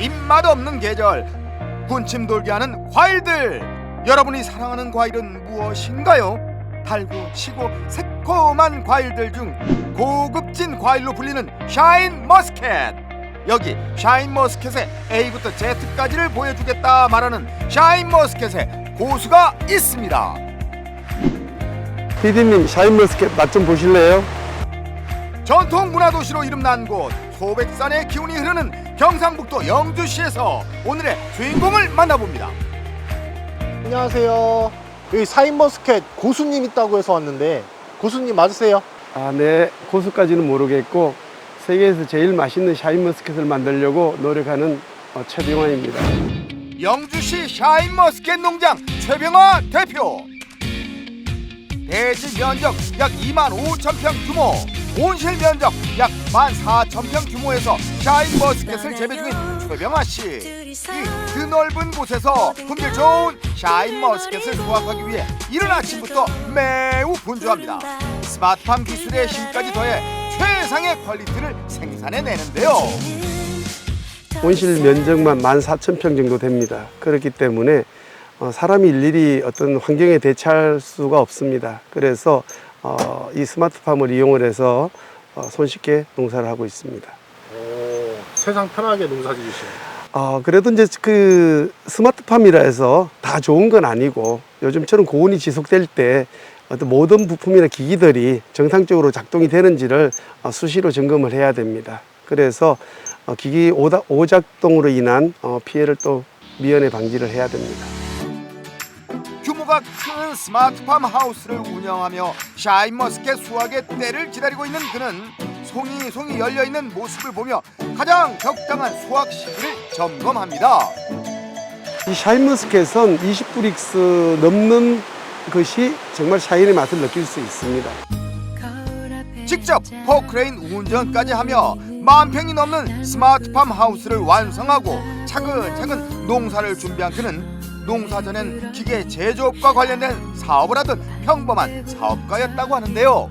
입맛 없는 계절, 군침 돌게 하는 과일들. 여러분이 사랑하는 과일은 무엇인가요? 달고 시고 새콤한 과일들 중 고급진 과일로 불리는 샤인 머스켓. 여기 샤인 머스켓의 A부터 Z까지를 보여주겠다 말하는 샤인 머스켓의 고수가 있습니다. PD님, 샤인 머스켓 맛 좀 보실래요? 전통 문화도시로 이름난 곳 소백산의 기운이 흐르는 경상북도 영주시에서 오늘의 주인공을 만나봅니다. 안녕하세요. 여기 샤인머스켓 고수님 있다고 해서 왔는데 고수님 맞으세요? 아, 네. 고수까지는 모르겠고 세계에서 제일 맛있는 샤인 머스켓을 만들려고 노력하는 최병환입니다. 영주시 샤인머스켓 농장 최병화 대표. 대지 면적 약 25,000평 규모, 온실 면적 약 14,000평 규모에서 샤인머스켓을 재배 중인 최병화 씨. 이 드넓은 곳에서 품질 좋은 샤인머스켓을 수확하기 위해 이른 아침부터 매우 분주합니다. 스마트팜 기술의 힘까지 더해 최상의 퀄리티를 생산해내는데요. 온실 면적만 14,000평 정도 됩니다. 그렇기 때문에 사람이 일일이 어떤 환경에 대처할 수가 없습니다. 그래서 이 스마트팜을 이용을 해서 손쉽게 농사를 하고 있습니다. 오, 세상 편하게 농사 지으시네요. 그래도 이제 그 스마트팜이라 해서 다 좋은 건 아니고 요즘처럼 고온이 지속될 때 어떤 모든 부품이나 기기들이 정상적으로 작동이 되는지를 수시로 점검을 해야 됩니다. 그래서 기기 오작동으로 인한 피해를 또 미연에 방지를 해야 됩니다. 규모가 큰 스마트팜 하우스를 운영하며 샤인머스켓 수확의 때를 기다리고 있는 그는 송이 열려있는 모습을 보며 가장 적당한 수확 시기를 점검합니다. 이 샤인머스켓은 20브릭스 넘는 것이 정말 샤인의 맛을 느낄 수 있습니다. 직접 포크레인 운전까지 하며 10,000평이 넘는 스마트팜 하우스를 완성하고 차근차근 농사를 준비한 그는 농사 전엔 기계 제조업과 관련된 사업을 하던 평범한 사업가였다고 하는데요.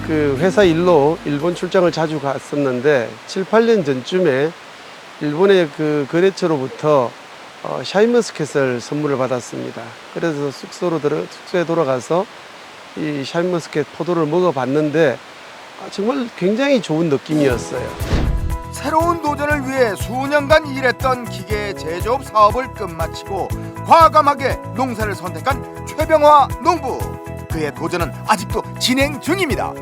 그 회사 일로 일본 출장을 자주 갔었는데 7, 8년 전쯤에 일본의 그 거래처로부터 샤인머스켓을 선물을 받았습니다. 그래서 숙소에 돌아가서 이 샤인머스켓 포도를 먹어봤는데 정말 굉장히 좋은 느낌이었어요. 새로운 도전을 위해 수년간 일했던 기계 제조업 사업을 끝마치고 과감하게 농사를 선택한 최병화 농부. 그의 도전은 아직도 진행 중입니다.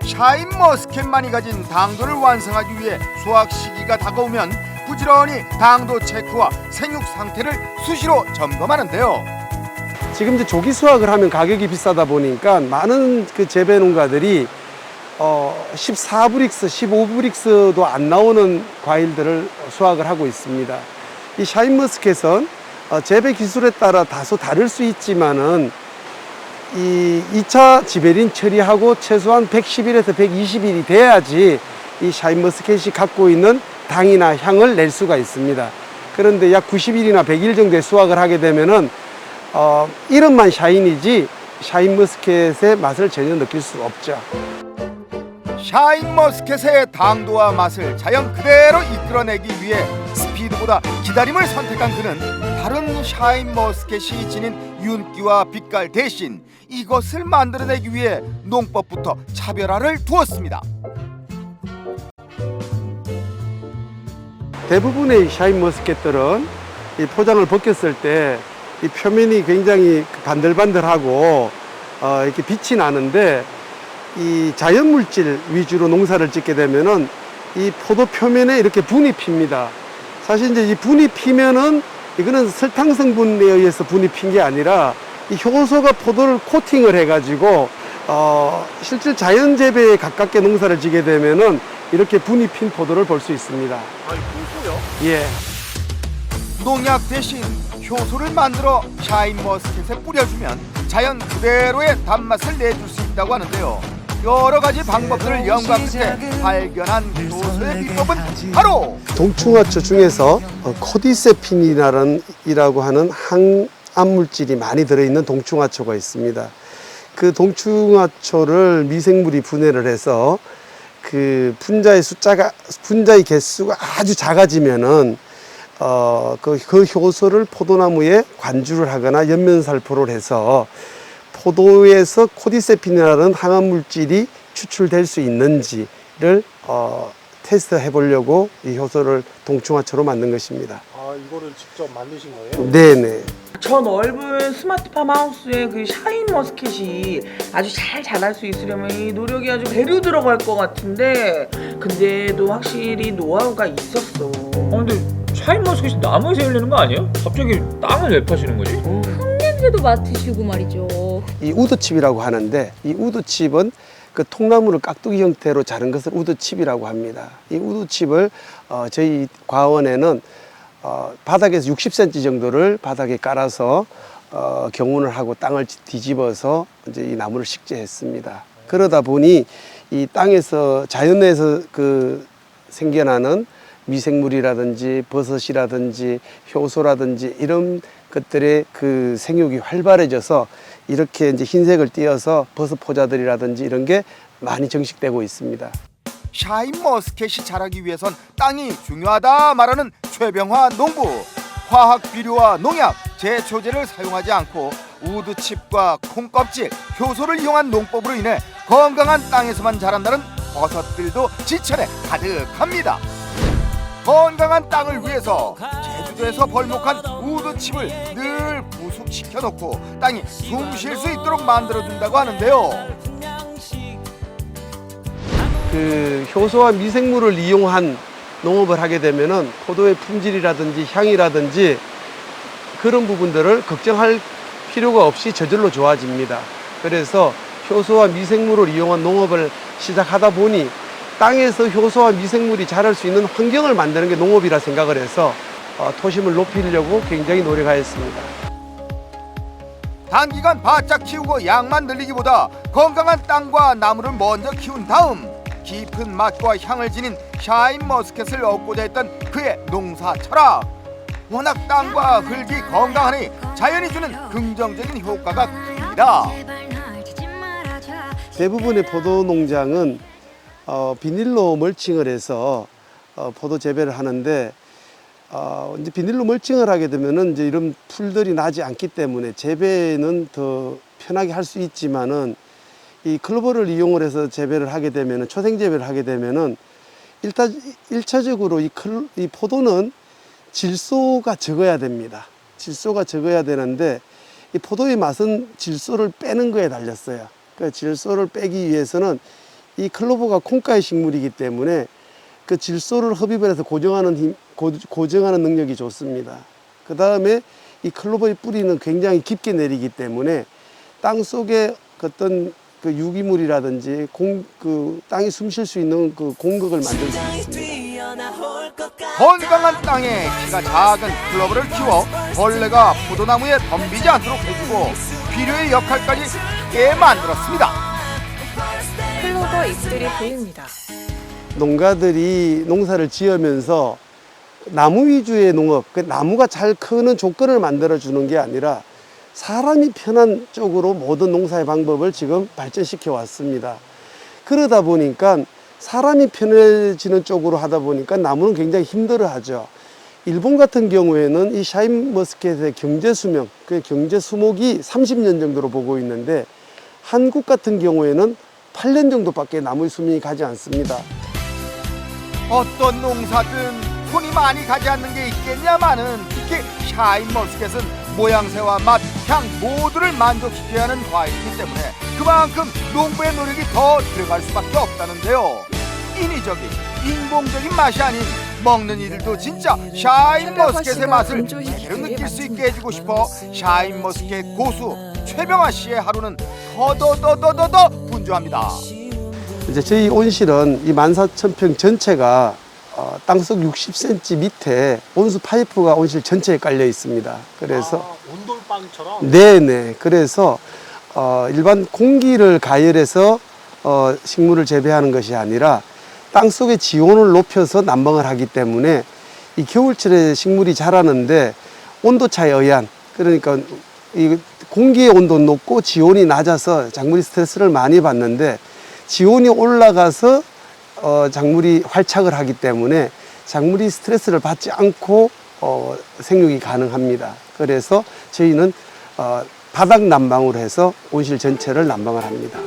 샤인머스켓만이 가진 당도를 완성하기 위해 수확 시기가 다가오면 부지런히 당도 체크와 생육 상태를 수시로 점검하는데요. 지금 이제 조기 수확을 하면 가격이 비싸다 보니까 많은 그 재배 농가들이 14브릭스, 15브릭스도 안 나오는 과일들을 수확을 하고 있습니다. 이 샤인머스켓은 재배 기술에 따라 다소 다를 수 있지만은 이 2차 지베린 처리하고 최소한 110일에서 120일이 돼야지 이 샤인머스켓이 갖고 있는 당이나 향을 낼 수가 있습니다. 그런데 약 90일이나 100일 정도의 수확을 하게 되면은 이름만 샤인이지 샤인머스켓의 맛을 전혀 느낄 수 없죠. 샤인머스켓의 당도와 맛을 자연 그대로 이끌어내기 위해 스피드보다 기다림을 선택한 그는 다른 샤인머스켓이 지닌 윤기와 빛깔 대신 이것을 만들어내기 위해 농법부터 차별화를 두었습니다. 대부분의 샤인머스켓들은 이 포장을 벗겼을 때 이 표면이 굉장히 반들반들하고 이렇게 빛이 나는데 이 자연물질 위주로 농사를 짓게 되면은 이 포도 표면에 이렇게 분이 핍니다. 사실 이제 이 분이 피면은 이거는 설탕 성분에 의해서 분이 핀 게 아니라 이 효소가 포도를 코팅을 해가지고 실제 자연 재배에 가깝게 농사를 지게 되면은 이렇게 분이 핀 포도를 볼 수 있습니다. 아니, 고수요? 예. 농약 대신 효소를 만들어 샤인머스켓에 뿌려주면 자연 그대로의 단맛을 내줄 수 있다고 하는데요. 여러 가지 방법들을 연구한 끝에 발견한 효소의 비법은 바로 동충하초 중에서 코디세핀이라고 하는 항암 물질이 많이 들어있는 동충하초가 있습니다. 그 동충하초를 미생물이 분해를 해서 그 분자의 개수가 아주 작아지면은 그 효소를 포도나무에 관주를 하거나 연면살포를 해서 포도에서 코디세핀이라는 항암 물질이 추출될 수 있는지를 테스트해 보려고 이 효소를 동충하초로 만든 것입니다. 아, 이거를 직접 만드신 거예요? 네네. 저 넓은 스마트팜 하우스에 그 샤인 머스켓이 아주 잘 자랄 수 있으려면 이 노력이 아주 배로 들어갈 것 같은데, 근데도 확실히 노하우가 있었어. 근데 샤인머스켓이 나무에서 열리는 거 아니에요? 갑자기 땅을 왜 파시는 거지? 냄새도 맡으시고 말이죠. 이 우드칩이라고 하는데, 이 우드칩은 그 통나무를 깍두기 형태로 자른 것을 우드칩이라고 합니다. 이 우드칩을 저희 과원에는 바닥에서 60cm 정도를 바닥에 깔아서 경운을 하고 땅을 뒤집어서 이제 이 나무를 식재했습니다. 그러다 보니 이 땅에서 자연에서 그 생겨나는 미생물이라든지 버섯이라든지 효소라든지 이런 것들의 그 생육이 활발해져서 이렇게 이제 흰색을 띄어서 버섯 포자들이라든지 이런 게 많이 정식되고 있습니다. 샤인머스켓이 자라기 위해선 땅이 중요하다 말하는 최병화 농부. 화학 비료와 농약, 제초제를 사용하지 않고 우드칩과 콩껍질, 효소를 이용한 농법으로 인해 건강한 땅에서만 자란다는 버섯들도 지천에 가득합니다. 건강한 땅을 위해서 제주도에서 벌목한 우드칩을 늘 부숙시켜 놓고 땅이 숨 쉴 수 있도록 만들어준다고 하는데요. 그 효소와 미생물을 이용한 농업을 하게 되면은 포도의 품질이라든지 향이라든지 그런 부분들을 걱정할 필요가 없이 저절로 좋아집니다. 그래서 효소와 미생물을 이용한 농업을 시작하다 보니 땅에서 효소와 미생물이 자랄 수 있는 환경을 만드는 게 농업이라 생각을 해서 토심을 높이려고 굉장히 노력하였습니다. 단기간 바짝 키우고 양만 늘리기보다 건강한 땅과 나무를 먼저 키운 다음 깊은 맛과 향을 지닌 샤인머스켓을 얻고자 했던 그의 농사 철학. 워낙 땅과 흙이 건강하니 자연이 주는 긍정적인 효과가 큽니다. 대부분의 포도 농장은 비닐로 멀칭을 해서 포도 재배를 하는데 이제 비닐로 멀칭을 하게 되면은 이제 이런 풀들이 나지 않기 때문에 재배는 더 편하게 할 수 있지만은 이 클로버를 이용을 해서 재배를 하게 되면은 초생 재배를 하게 되면은 일차적으로 이 포도는 질소가 적어야 됩니다. 질소가 적어야 되는데 이 포도의 맛은 질소를 빼는 거에 달렸어요. 그 질소를 빼기 위해서는 이 클로버가 콩가의 식물이기 때문에 그 질소를 흡입을 해서 고정하는 능력이 좋습니다. 그 다음에 이 클로버의 뿌리는 굉장히 깊게 내리기 때문에 땅 속에 어떤 그 유기물이라든지 땅이 숨 쉴 수 있는 그 공극을 만들 수 있습니다. 건강한 땅에 키가 작은 클로버를 키워 벌레가 포도나무에 덤비지 않도록 해주고 비료의 역할까지 크게 만들었습니다. 클로버 잎들이 보입니다. 농가들이 농사를 지으면서 나무 위주의 농업, 그 나무가 잘 크는 조건을 만들어 주는 게 아니라 사람이 편한 쪽으로 모든 농사의 방법을 지금 발전시켜 왔습니다. 그러다 보니까 사람이 편해지는 쪽으로 하다 보니까 나무는 굉장히 힘들어 하죠. 일본 같은 경우에는 이 샤인머스켓의 경제 수명, 그 경제 수목이 30년 정도로 보고 있는데 한국 같은 경우에는 8년 정도밖에 나무의 수명이 가지 않습니다. 어떤 농사든 손이 많이 가지 않는 게 있겠냐마는 특히 샤인머스켓은 모양새와 맛, 향 모두를 만족시켜야 하는 과일이기 때문에 그만큼 농부의 노력이 더 들어갈 수밖에 없다는데요. 인위적인, 인공적인 맛이 아닌 먹는 이들도 진짜 샤인머스켓의 맛을 제대로 느낄 수 있게 해주고 싶어 샤인머스켓 고수 최병화 씨의 하루는 더더더더더 분주합니다. 이제 저희 온실은 이 14,000평 전체가 땅속 60cm 밑에 온수 파이프가 온실 전체에 깔려 있습니다. 그래서 온돌방처럼? 네네. 그래서 일반 공기를 가열해서 식물을 재배하는 것이 아니라 땅 속의 지온을 높여서 난방을 하기 때문에 이 겨울철에 식물이 자라는데 온도차에 의한, 그러니까 이 공기의 온도는 높고 지온이 낮아서 작물이 스트레스를 많이 받는데 지온이 올라가서 작물이 활착을 하기 때문에 작물이 스트레스를 받지 않고 생육이 가능합니다. 그래서 저희는 바닥 난방으로 해서 온실 전체를 난방을 합니다.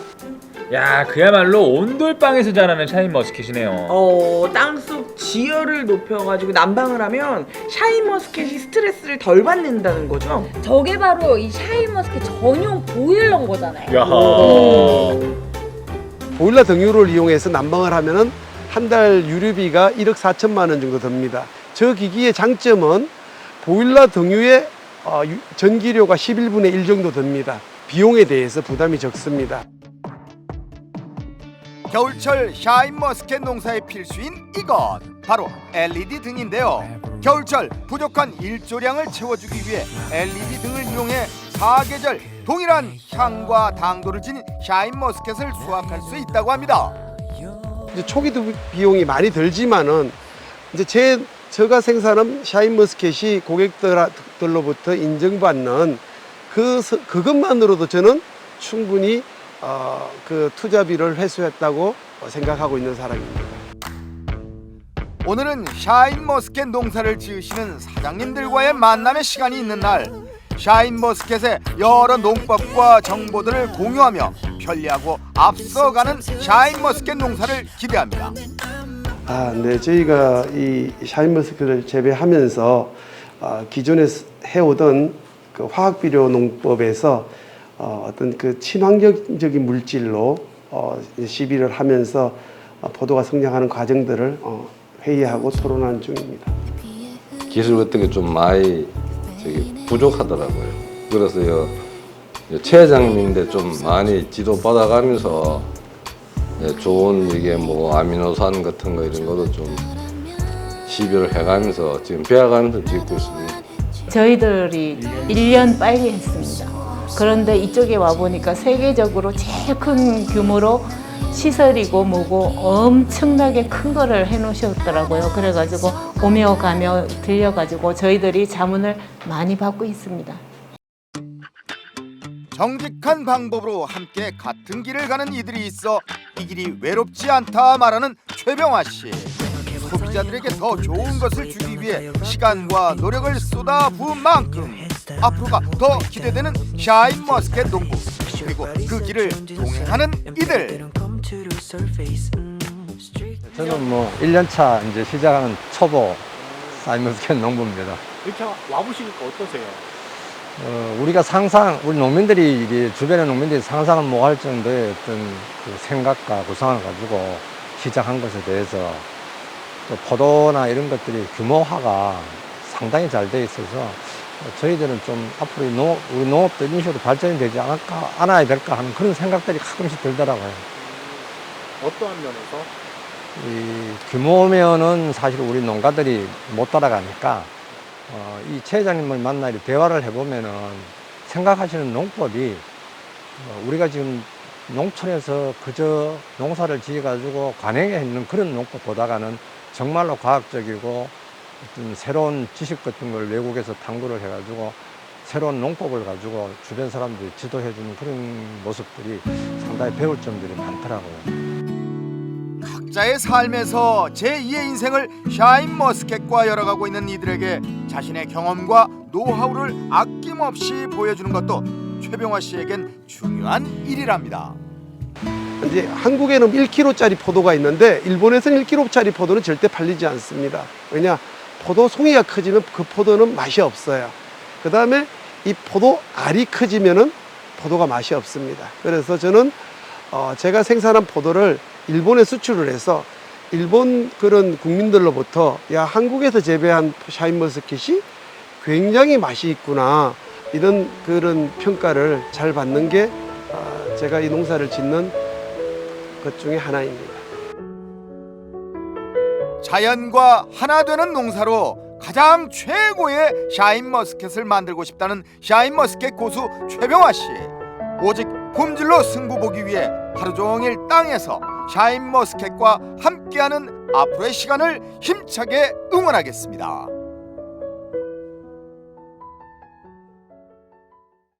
야, 그야말로 온돌방에서 자라는 샤인머스켓이네요. 땅속 지열을 높여가지고 난방을 하면 샤인머스켓이 스트레스를 덜 받는다는 거죠? 저게 바로 이 샤인머스켓 전용 보일러인 거잖아요. 야하. 보일러 등유를 이용해서 난방을 하면은 한 달 유류비가 1억 4천만 원 정도 듭니다. 저 기기의 장점은 보일러 등유의 전기료가 11분의 1 정도 듭니다. 비용에 대해서 부담이 적습니다. 겨울철 샤인머스켓 농사의 필수인 이것 바로 LED 등인데요. 겨울철 부족한 일조량을 채워주기 위해 LED 등을 이용해 사계절 동일한 향과 당도를 지닌 샤인머스켓을 수확할 수 있다고 합니다. 이제 초기 비용이 많이 들지만은 이제 제가 생산한 샤인머스켓이 고객들로부터 인정받는 그것만으로도 저는 충분히 그 투자비를 회수했다고 생각하고 있는 사람입니다. 오늘은 샤인머스켓 농사를 지으시는 사장님들과의 만남의 시간이 있는 날, 샤인머스켓의 여러 농법과 정보들을 공유하며 편리하고 앞서가는 샤인머스켓 농사를 기대합니다. 네, 저희가 이 샤인머스켓을 재배하면서 기존에 해오던 그 화학비료 농법에서 어떤 그 친환경적인 물질로 시비를 하면서 포도가 성장하는 과정들을 회의하고 토론하는 중입니다. 기술 같은 게 좀 많이 부족하더라고요. 그래서 최 회장님인데 좀 많이 지도 받아가면서 좋은 이게 뭐 아미노산 같은 거 이런 것도 좀 시비를 해가면서 지금 배워가면서 짓고 있습니다. 저희들이 1년 빨리 했습니다. 그런데 이쪽에 와보니까 세계적으로 제일 큰 규모로 시설이고 뭐고 엄청나게 큰 거를 해놓으셨더라고요. 그래가지고 오며 가며 들려가지고 저희들이 자문을 많이 받고 있습니다. 정직한 방법으로 함께 같은 길을 가는 이들이 있어 이 길이 외롭지 않다 말하는 최병화 씨. 소비자들에게 더 좋은 것을 주기 위해 시간과 노력을 쏟아 부은 만큼 앞으로가 더 기대되는 샤인머스켓 농부, 그리고 그 길을 동행하는 이들. 저는 뭐 1년차 이제 시작하는 초보 샤인머스켓 농부입니다. 이렇게 와보시니까 어떠세요? 우리가 우리 농민들이 이게 주변의 농민들이 상상을 못할 정도의 어떤 그 생각과 구상을 가지고 시작한 것에 대해서 또 포도나 이런 것들이 규모화가 상당히 잘 돼 있어서 저희들은 좀 앞으로 우리 농업도 이런 식으로 발전이 되지 않아야 될까 하는 그런 생각들이 가끔씩 들더라고요. 어떠한 면에서? 이 규모면은 사실 우리 농가들이 못 따라가니까 이 최 회장님을 만나 이렇게 대화를 해보면은 생각하시는 농법이 우리가 지금 농촌에서 그저 농사를 지어가지고 관행에 있는 그런 농법보다는 정말로 과학적이고 어떤 새로운 지식 같은 걸 외국에서 탐구를 해가지고 새로운 농법을 가지고 주변 사람들이 지도해주는 그런 모습들이 상당히 배울 점들이 많더라고요. 각자의 삶에서 제2의 인생을 샤인머스켓과 열어가고 있는 이들에게 자신의 경험과 노하우를 아낌없이 보여주는 것도 최병화 씨에겐 중요한 일이랍니다. 이제 한국에는 1kg짜리 포도가 있는데 일본에서는 1kg짜리 포도는 절대 팔리지 않습니다. 왜냐? 포도 송이가 커지면 그 포도는 맛이 없어요. 그 다음에 이 포도 알이 커지면은 포도가 맛이 없습니다. 그래서 저는 제가 생산한 포도를 일본에 수출을 해서 일본 그런 국민들로부터 야, 한국에서 재배한 샤인머스켓이 굉장히 맛이 있구나, 이런 그런 평가를 잘 받는 게 제가 이 농사를 짓는 것 중에 하나입니다. 자연과 하나 되는 농사로 가장 최고의 샤인머스켓을 만들고 싶다는 샤인머스켓 고수 최병화 씨. 오직 품질로 승부 보기 위해 하루 종일 땅에서 샤인머스켓과 함께하는 앞으로의 시간을 힘차게 응원하겠습니다.